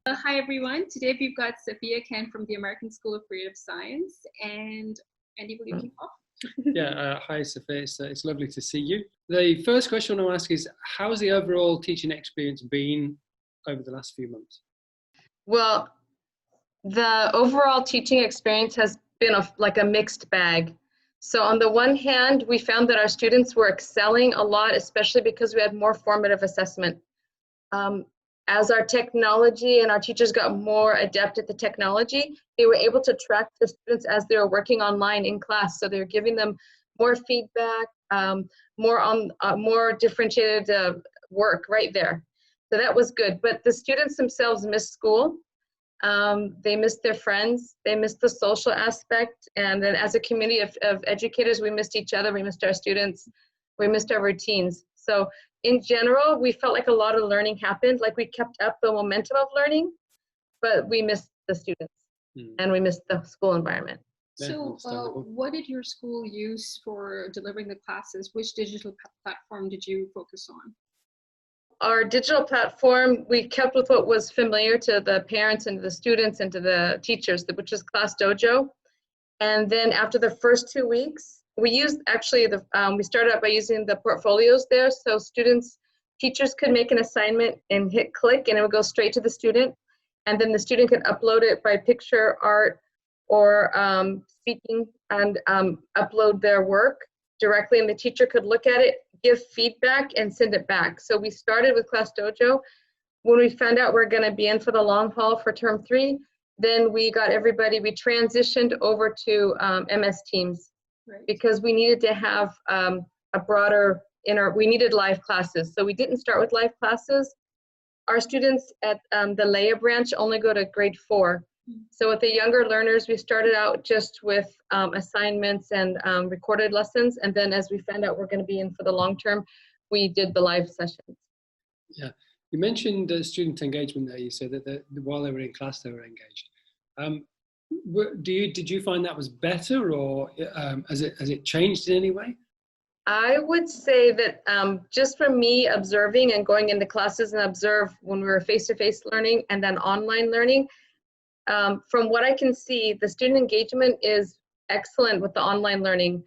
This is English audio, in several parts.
Hi everyone. Today we've got Safiyyah Kent from the American School of Creative Science, and Andy, will you kick off? Hi Safiyyah, it's lovely to see you. The first question I want to ask is, how's the overall teaching experience been over the last few months? Well, the overall teaching experience has been like a mixed bag. So on the one hand, we found that our students were excelling a lot, especially because we had more formative assessment. As our technology and our teachers got more adept at the technology, they were able to track the students as they were working online in class. So they were giving them more feedback, more differentiated work right there. So that was good. But the students themselves missed school. They missed their friends. They missed the social aspect. And then as a community of educators, we missed each other. We missed our students. We missed our routines. So in general, we felt like a lot of learning happened, like we kept up the momentum of learning, but we missed the students and we missed the school environment. So what did your school use for delivering the classes? Which digital platform did you focus on? Our digital platform, we kept with what was familiar to the parents and to the students and to the teachers, which is Class Dojo. And then after the first 2 weeks, we used we started out by using the portfolios there. So teachers could make an assignment and hit click and it would go straight to the student. And then the student could upload it by picture, art, or speaking and upload their work directly. And the teacher could look at it, give feedback, and send it back. So we started with Class Dojo. When we found out we're going to be in for the long haul for term 3, then we transitioned over to MS Teams. Right. Because we needed to have a broader we needed live classes. So we didn't start with live classes. Our students at the Leah branch only go to grade 4. So with the younger learners, we started out just with assignments and recorded lessons. And then as we found out we're going to be in for the long term, we did the live sessions. Yeah, you mentioned student engagement there. You said that while they were in class, they were engaged. Did you find that was better, or has it changed in any way? I would say that just from me observing and going into classes and observe when we were face-to-face learning and then online learning, from what I can see, the student engagement is excellent with the online learning,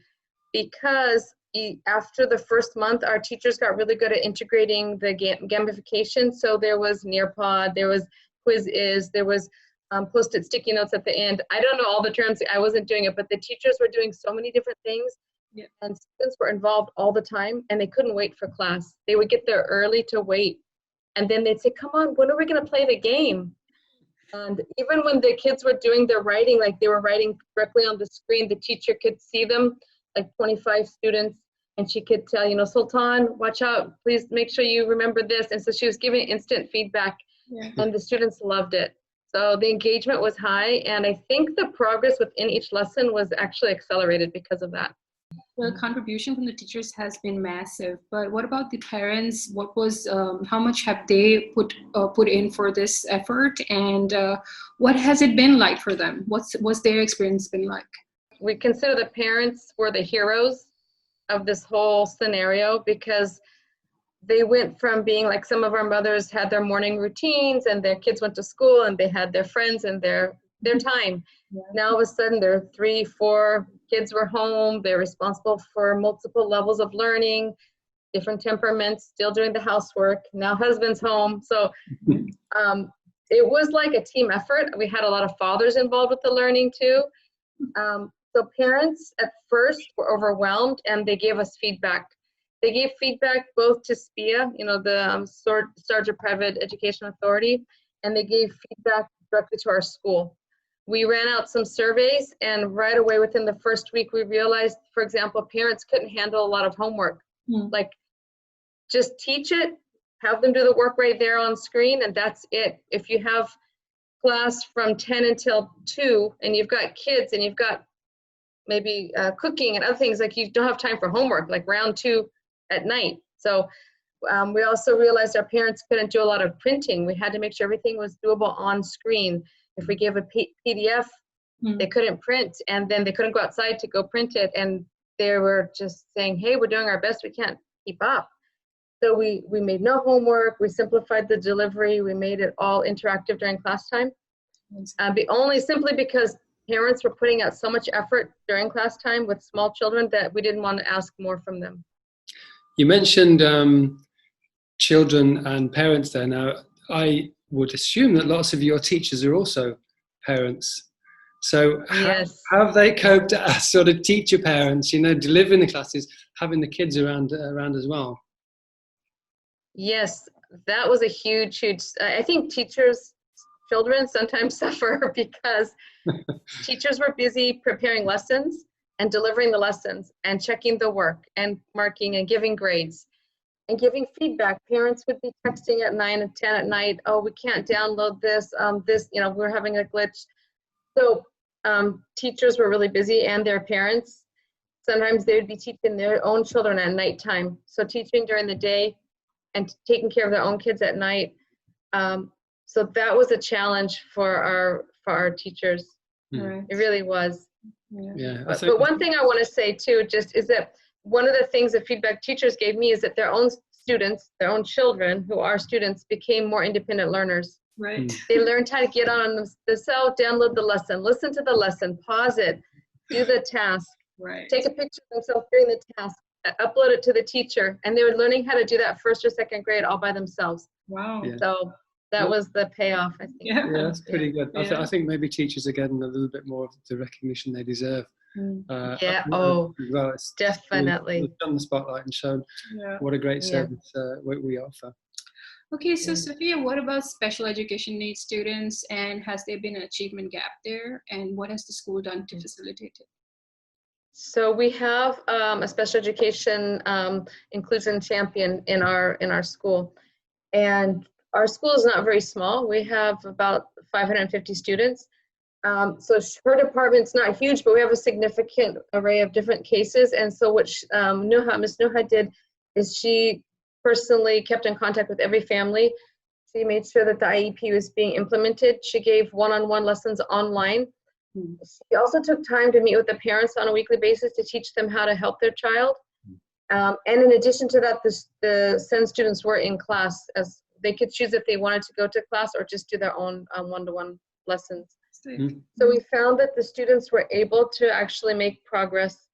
because after the first month, our teachers got really good at integrating the gamification. So there was Nearpod, there was Quiz-Is, there was Post-it sticky notes at the end. I don't know all the terms, I wasn't doing it, but the teachers were doing so many different things. Yeah. And students were involved all the time, and they couldn't wait for class. They would get there early to wait. And then they'd say, come on, when are we going to play the game? And even when the kids were doing their writing, like they were writing directly on the screen, the teacher could see them, like 25 students, and she could tell, Sultan, watch out, please make sure you remember this. And so she was giving instant feedback, and the students loved it. So the engagement was high, and I think the progress within each lesson was actually accelerated because of that. The contribution from the teachers has been massive, but what about the parents? How much have they put in for this effort, and what has it been like for them? What's their experience been like? We consider the parents were the heroes of this whole scenario, because they went from being like, some of our mothers had their morning routines and their kids went to school and they had their friends and their time. Yeah. Now all of a sudden there are 3, 4 kids were home. They're responsible for multiple levels of learning, different temperaments, still doing the housework. Now husband's home. So it was like a team effort. We had a lot of fathers involved with the learning too. So parents at first were overwhelmed, and they gave us feedback. They gave feedback both to SPIA, the Sergeant Private Education Authority, and they gave feedback directly to our school. We ran out some surveys, and right away within the first week, we realized, for example, parents couldn't handle a lot of homework. Like, just teach it, have them do the work right there on screen, and that's it. If you have class from 10 until 2, and you've got kids, and you've got maybe cooking and other things, like you don't have time for homework, like round 2 at night. So we also realized our parents couldn't do a lot of printing. We had to make sure everything was doable on screen. If we gave a PDF, they couldn't print, and then they couldn't go outside to go print it. And they were just saying, hey, we're doing our best, we can't keep up. So we made no homework, we simplified the delivery, we made it all interactive during class time. Simply because parents were putting out so much effort during class time with small children that we didn't want to ask more from them. You mentioned children and parents there. Now, I would assume that lots of your teachers are also parents. So Yes. how have they coped as sort of teacher parents, delivering the classes, having the kids around as well? Yes, that was a huge, I think children sometimes suffer because teachers were busy preparing lessons and delivering the lessons and checking the work and marking and giving grades and giving feedback. Parents would be texting at 9 and 10 at night, oh, we can't download this, we're having a glitch. So teachers were really busy, and their parents. Sometimes they would be teaching their own children at nighttime. So teaching during the day and taking care of their own kids at night. So that was a challenge for our teachers. Right. It really was. Yeah. But one thing I want to say too, just is that one of the things that feedback teachers gave me is that their own students, their own children who are students, became more independent learners. Right. They learned how to get on themselves, download the lesson, listen to the lesson, pause it, do the task, Right. take a picture of themselves during the task, upload it to the teacher, and they were learning how to do that first or second grade all by themselves. Wow. Yeah. So that was the payoff, I think. Yeah. Yeah, that's pretty good. Yeah. I think maybe teachers are getting a little bit more of the recognition they deserve. Yeah, Well, it's definitely. It's done the spotlight and shown what a great service we offer. Okay, so Safiyyah, what about special education needs students, and has there been an achievement gap there, and what has the school done to facilitate it? So we have a special education inclusion champion in our school, and our school is not very small. We have about 550 students. So her department's not huge, but we have a significant array of different cases. And so what Ms. Nuha did is she personally kept in contact with every family. She made sure that the IEP was being implemented. She gave one-on-one lessons online. She also took time to meet with the parents on a weekly basis to teach them how to help their child. And in addition to that, the SEND students were in class, as they could choose if they wanted to go to class or just do their own one-to-one lessons. So we found that the students were able to actually make progress.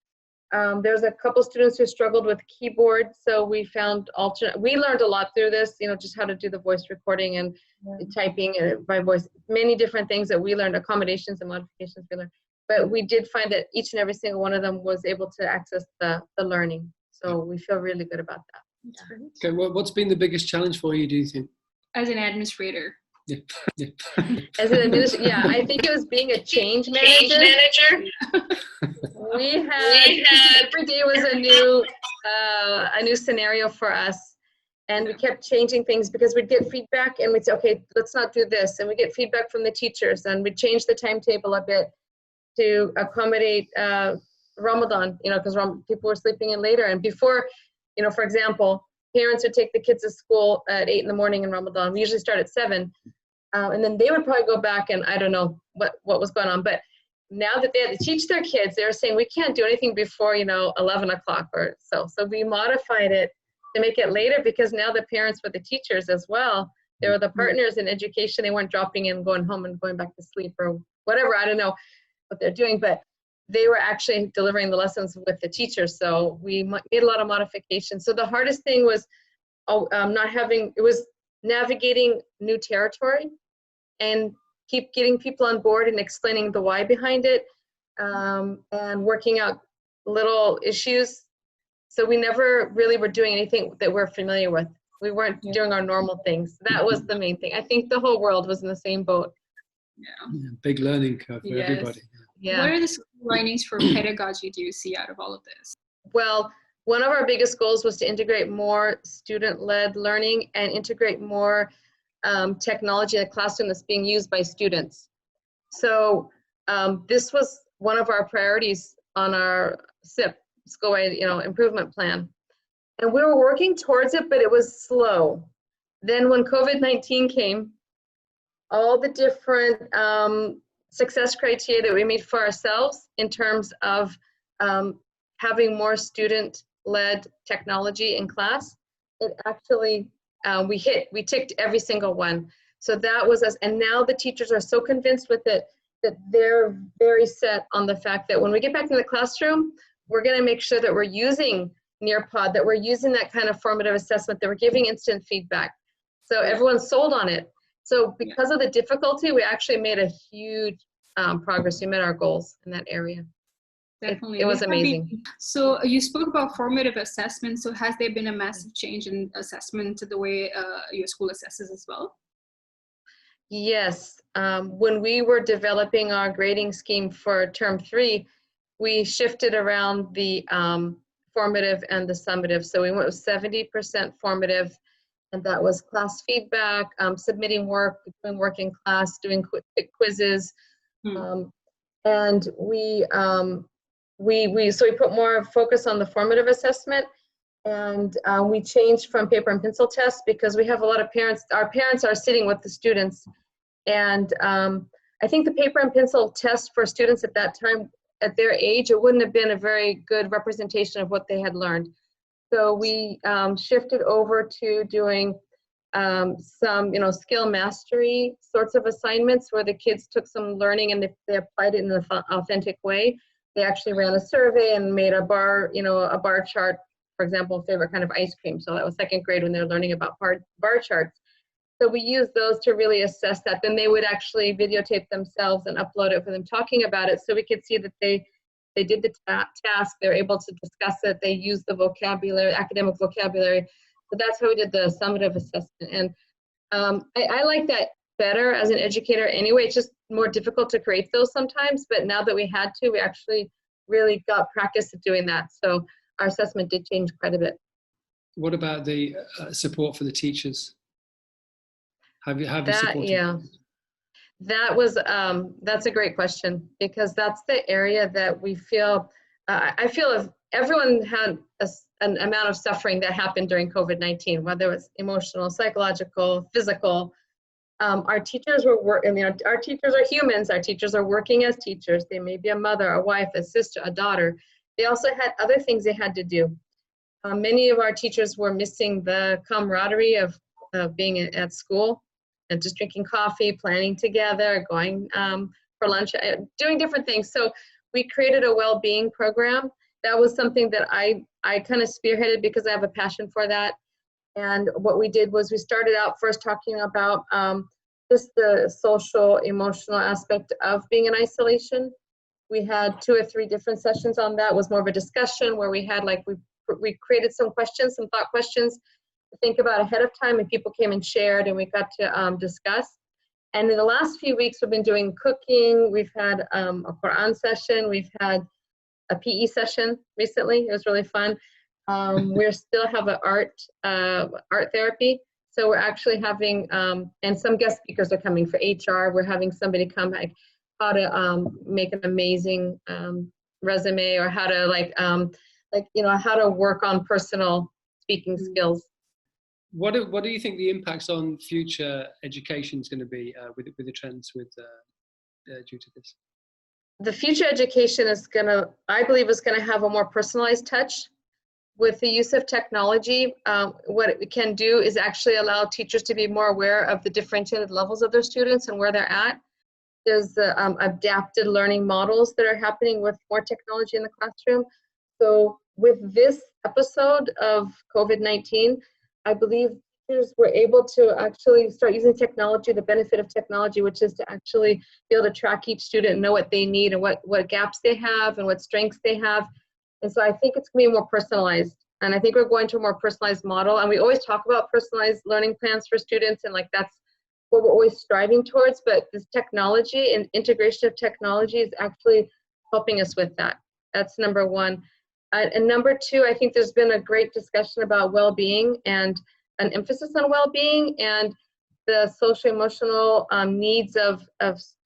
There's a couple students who struggled with keyboard, so we found we learned a lot through this, just how to do the voice recording and typing by voice, many different things that we learned, accommodations and modifications we learned. But we did find that each and every single one of them was able to access the learning. So we feel really good about that. Okay, what's been the biggest challenge for you, do you think? As an administrator. As an administrator, I think it was being a change manager. We had every day was a new scenario for us, and we kept changing things because we'd get feedback and we'd say, okay, let's not do this, and we get feedback from the teachers, and we'd change the timetable a bit to accommodate Ramadan, because people were sleeping in later, and before, for example, parents would take the kids to school at 8 in the morning in Ramadan. We usually start at 7. And then they would probably go back and I don't know what was going on. But now that they had to teach their kids, they were saying we can't do anything before, 11 o'clock or so. So we modified it to make it later because now the parents were the teachers as well. They were the partners in education. They weren't dropping in, going home and going back to sleep or whatever. I don't know what they're doing, but they were actually delivering the lessons with the teachers. So we made a lot of modifications. So the hardest thing was navigating new territory and keep getting people on board and explaining the why behind it, and working out little issues. So we never really were doing anything that we're familiar with. We weren't doing our normal things. That was the main thing. I think the whole world was in the same boat. Yeah, big learning curve for everybody. Yeah. What are the learnings for pedagogy do you see out of all of this? Well, one of our biggest goals was to integrate more student-led learning and integrate more technology in the classroom that's being used by students. So this was one of our priorities on our SIP, school-wide improvement plan. And we were working towards it, but it was slow. Then when COVID-19 came, all the different success criteria that we made for ourselves in terms of having more student-led technology in class it actually, we ticked every single one. So that was us. And now the teachers are so convinced with it that they're very set on the fact that when we get back to the classroom, we're going to make sure that we're using Nearpod, that we're using that kind of formative assessment, that we're giving instant feedback. So everyone's sold on it. So because of the difficulty, we actually made a huge progress. We met our goals in that area. Definitely. It was amazing. So you spoke about formative assessment. So has there been a massive change in assessment to the way your school assesses as well? Yes. When we were developing our grading scheme for term 3, we shifted around the formative and the summative. So we went with 70% formative, and that was class feedback, submitting work, doing work in class, doing quick quizzes. And we put more focus on the formative assessment, and we changed from paper and pencil tests because we have a lot of parents. Our parents are sitting with the students, and I think the paper and pencil test for students at that time, at their age, it wouldn't have been a very good representation of what they had learned. So we shifted over to doing some, skill mastery sorts of assignments where the kids took some learning and they applied it in an authentic way. They actually ran a survey and made a bar chart, for example, favorite kind of ice cream. So that was 2nd grade when they were learning about bar charts. So we used those to really assess that. Then they would actually videotape themselves and upload it for them talking about it, so we could see that they did the task, they're able to discuss it, they used the vocabulary, academic vocabulary. So that's how we did the summative assessment. And I like that better as an educator anyway. It's just more difficult to create those sometimes, but now that we had to, we actually really got practice at doing that. So our assessment did change quite a bit. What about the support for the teachers? Have you supported? Yeah, that was that's a great question, because that's the area that we feel. I feel if everyone had an amount of suffering that happened during COVID-19, whether it's emotional, psychological, physical. Our teachers were our teachers are humans. Our teachers are working as teachers. They may be a mother, a wife, a sister, a daughter. They also had other things they had to do. Many of our teachers were missing the camaraderie of being at school and just drinking coffee, planning together, going for lunch, doing different things. So we created a well-being program. That was something that I kind of spearheaded because I have a passion for that. And what we did was we started out first talking about just the social, emotional aspect of being in isolation. We had 2 or 3 different sessions on that. It was more of a discussion where we had we created some questions, some thought questions to think about ahead of time, and people came and shared, and we got to discuss. And in the last few weeks, we've been doing cooking. We've had a Quran session. We've had a PE session recently. It was really fun. We still have an art therapy. So we're actually having, and some guest speakers are coming for HR. We're having somebody come, like how to make an amazing resume, or how to how to work on personal speaking skills. What do you think the impacts on future education is going to be with the trends due to this? The future education is I believe, is going to have a more personalized touch. With the use of technology, what it can do is actually allow teachers to be more aware of the differentiated levels of their students and where they're at. There's the adapted learning models that are happening with more technology in the classroom. So with this episode of COVID-19, I believe teachers were able to actually start using technology, the benefit of technology, which is to actually be able to track each student and know what they need and what gaps they have and what strengths they have. And so I think it's going to be more personalized. And I think we're going to a more personalized model. And we always talk about personalized learning plans for students, and that's what we're always striving towards. But this technology and integration of technology is actually helping us with that. That's number one. And number two, I think there's been a great discussion about well-being and an emphasis on well-being and the social emotional needs of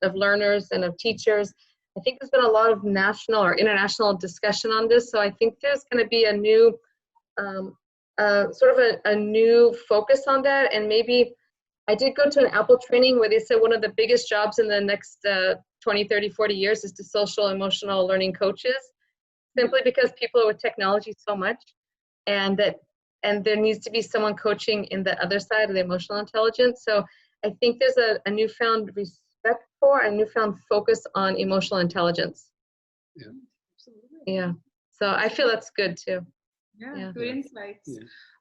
learners and of teachers. I think there's been a lot of national or international discussion on this. So I think there's going to be a new, a new focus on that. And maybe I did go to an Apple training where they said one of the biggest jobs in the next 20, 30, 40 years is to social emotional learning coaches, simply because people are with technology so much, and that and there needs to be someone coaching in the other side of the emotional intelligence. So I think there's a newfound respect for, a newfound focus on emotional intelligence. Yeah. Yeah. So I feel that's good too. Yeah, good insights. Yeah.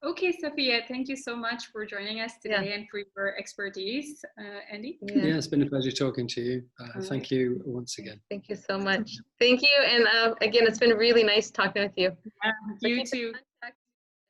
Okay, Safiyyah, thank you so much for joining us today and for your expertise. Andy? Yeah, it's been a pleasure talking to you. Thank you once again. Thank you so much. Thank you. And again, it's been really nice talking with you. Yeah, you too.